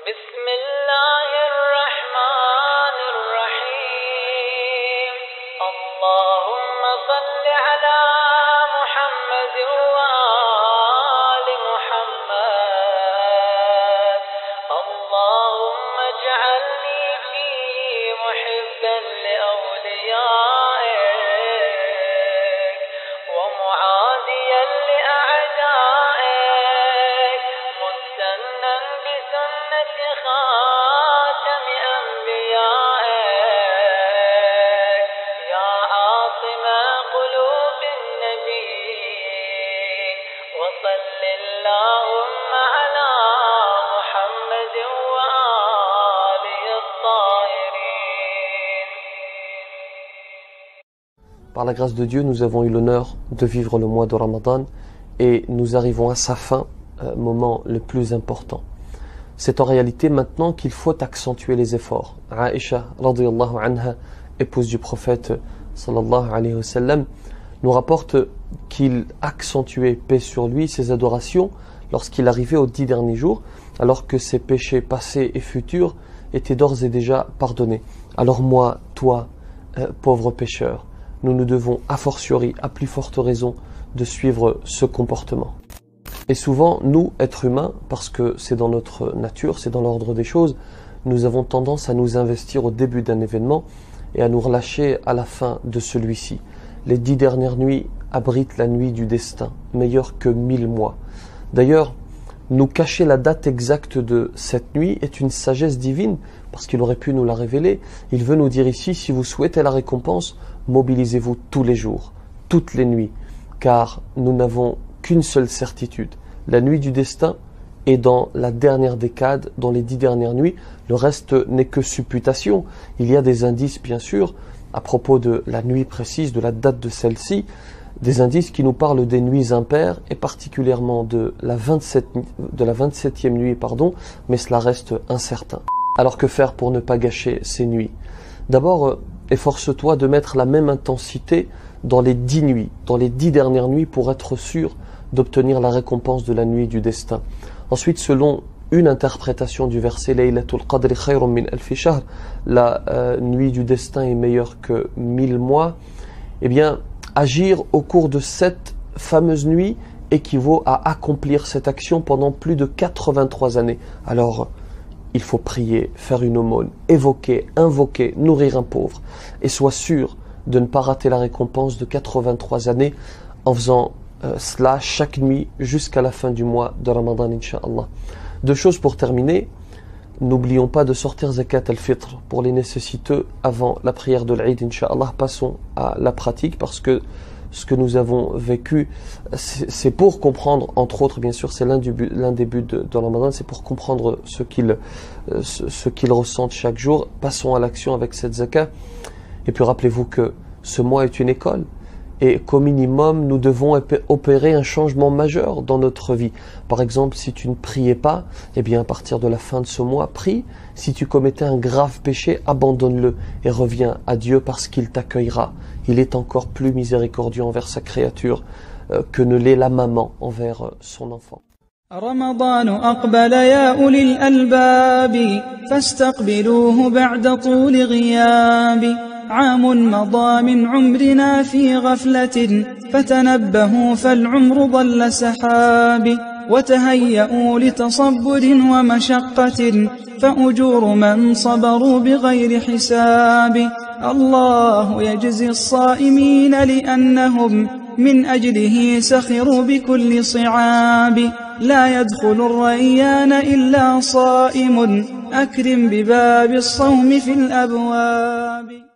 بسم الله الرحمن الرحيم اللهم صل على محمد وآل محمد اللهم اجعلني فيه محبا لأوليائك ومعاديا لأعدائك مستنا بسنة خاتم أنبيائك يا عاصم قلوب النبي وصل اللهم على محمد وآله الطاهرين. Par la grâce de Dieu, nous avons eu l'honneur de vivre le mois de Ramadan et nous arrivons à sa fin, moment le plus important. C'est en réalité maintenant qu'il faut accentuer les efforts. Aïcha, radiyallahu anha, épouse du prophète, sallallahu alayhi wa sallam, nous rapporte qu'il accentuait, paix sur lui, ses adorations lorsqu'il arrivait aux 10 derniers jours, alors que ses péchés passés et futurs étaient d'ores et déjà pardonnés. Alors moi, toi, pauvre pécheur, nous nous devons a fortiori, à plus forte raison, de suivre ce comportement. Et souvent, nous, êtres humains, parce que c'est dans notre nature, c'est dans l'ordre des choses, nous avons tendance à nous investir au début d'un événement et à nous relâcher à la fin de celui-ci. Les 10 dernières nuits abritent la nuit du destin, meilleure que 1000 mois. D'ailleurs, nous cacher la date exacte de cette nuit est une sagesse divine, parce qu'il aurait pu nous la révéler. Il veut nous dire ici, si vous souhaitez la récompense, mobilisez-vous tous les jours, toutes les nuits, car nous n'avons qu'une seule certitude. La nuit du destin est dans la dernière décade, dans les 10 dernières nuits. Le reste n'est que supputation. Il y a des indices, bien sûr, à propos de la nuit précise, de la date de celle-ci, des indices qui nous parlent des nuits impaires et particulièrement de la 27e nuit, mais cela reste incertain. Alors que faire pour ne pas gâcher ces nuits? D'abord, efforce-toi de mettre la même intensité dans les 10 nuits, dans les 10 dernières nuits pour être sûr d'obtenir la récompense de la nuit du destin. Ensuite, selon une interprétation du verset Laylatul Qadri khayrun min alfi shahr, la nuit du destin est meilleure que 1000 mois, eh bien, agir au cours de cette fameuse nuit équivaut à accomplir cette action pendant plus de 83 années. Alors, il faut prier, faire une aumône, évoquer, invoquer, nourrir un pauvre. Et sois sûr de ne pas rater la récompense de 83 années en faisant cela chaque nuit jusqu'à la fin du mois de Ramadan, Inch'Allah. Deux choses pour terminer. N'oublions pas de sortir Zakat al-Fitr pour les nécessiteux avant la prière de l'Eid, Inch'Allah. Passons à la pratique parce que ce que nous avons vécu, c'est pour comprendre, entre autres, bien sûr, c'est l'un des buts de Ramadan, c'est pour comprendre ce qu'ils ressentent chaque jour. Passons à l'action avec cette zakat. Et puis rappelez-vous que ce mois est une école et qu'au minimum, nous devons opérer un changement majeur dans notre vie. Par exemple, si tu ne priais pas, eh bien à partir de la fin de ce mois, prie. Si tu commettais un grave péché, abandonne-le et reviens à Dieu parce qu'il t'accueillera. Il est encore plus miséricordieux envers sa créature que ne l'est la maman envers son enfant. رمضان أقبل يا أولي الألباب فاستقبلوه بعد طول غياب عام مضى من عمرنا في غفلة فتنبهوا فالعمر ضل سحاب وتهيئوا لتصبر ومشقة فأجور من صبروا بغير حساب الله يجزي الصائمين لأنهم من أجله سخروا بكل صعاب لا يدخل الريان إلا صائم أكرم بباب الصوم في الأبواب.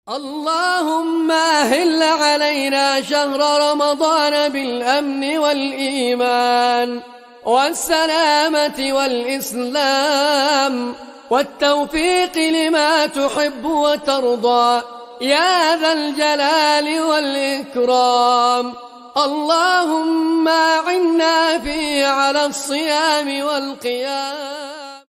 اللهم أهل علينا شهر رمضان بالأمن والإيمان والسلامة والإسلام والتوفيق لما تحب وترضى يا ذا الجلال والإكرام. اللهم أعنا فيه على الصيام والقيام.